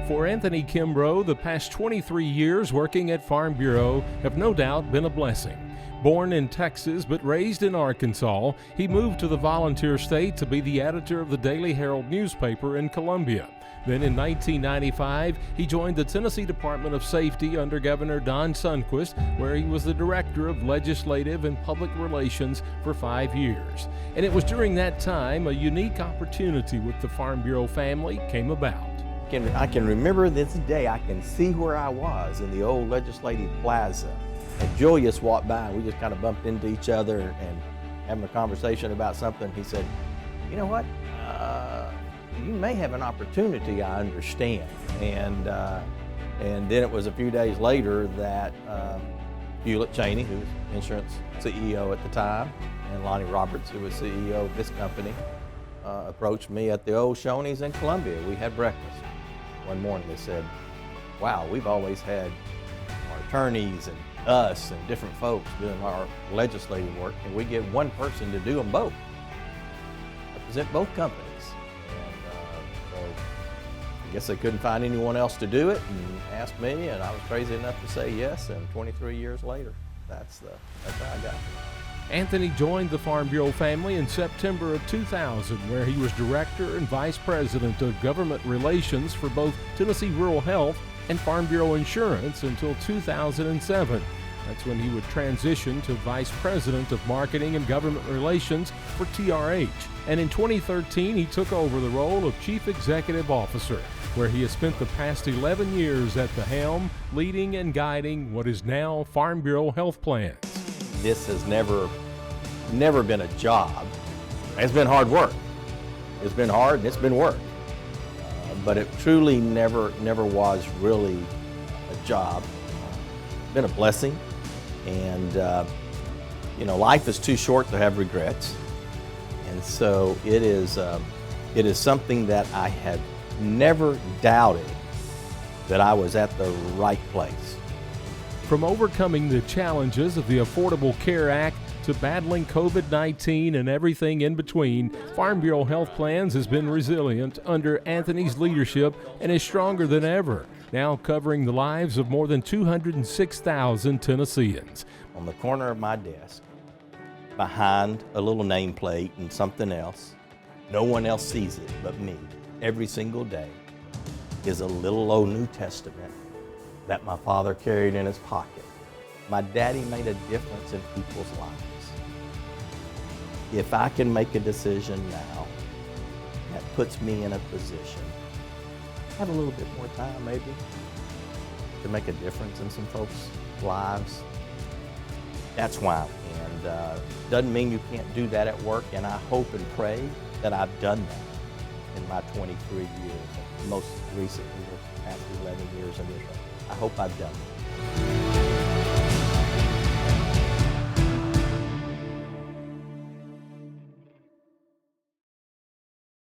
For Anthony Kimbrough, the past 23 years working at Farm Bureau have no doubt been a blessing. Born in Texas but raised in Arkansas, he moved to the volunteer state to be the editor of the Daily Herald newspaper in Columbia. Then in 1995, he joined the Tennessee Department of Safety under Governor Don Sundquist, where he was the Director of Legislative and Public Relations for 5 years. And it was during that time a unique opportunity with the Farm Bureau family came about. I can remember this day. I can see where I was in the old Legislative Plaza. And Julius walked by and we just kind of bumped into each other and having a conversation about something. He said, "You know what? You may have an opportunity, I understand." And then it was a few days later that Hewlett Cheney, who was insurance CEO at the time, and Lonnie Roberts, who was CEO of this company, approached me at the old Shoney's in Columbia. We had breakfast. One morning they said, "Wow, we've always had our attorneys and us and different folks doing our legislative work, and we get one person to do them both, represent both companies." And so I guess they couldn't find anyone else to do it and asked me, and I was crazy enough to say yes, and 23 years later, that's how I got it. Anthony joined the Farm Bureau family in September of 2000, where he was Director and Vice President of Government Relations for both Tennessee Rural Health and Farm Bureau Insurance until 2007. That's when he would transition to Vice President of Marketing and Government Relations for TRH. And in 2013, he took over the role of Chief Executive Officer, where he has spent the past 11 years at the helm, leading and guiding what is now Farm Bureau Health Plans. This has never been a job. It's been hard work. It's been hard and it's been work. But it truly never was really a job. It's been a blessing. And life is too short to have regrets. And so it is something that I had never doubted that I was at the right place. From overcoming the challenges of the Affordable Care Act to battling COVID-19 and everything in between, Farm Bureau Health Plans has been resilient under Anthony's leadership and is stronger than ever, now covering the lives of more than 206,000 Tennesseans. On the corner of my desk, behind a little nameplate and something else, no one else sees it but me, every single day, is a little old New Testament that my father carried in his pocket. My daddy made a difference in people's lives. If I can make a decision now that puts me in a position, have a little bit more time maybe, to make a difference in some folks' lives, that's why. And doesn't mean you can't do that at work, and I hope and pray that I've done that in my 23 years, most recently the past 11 years in this. I hope I've done it.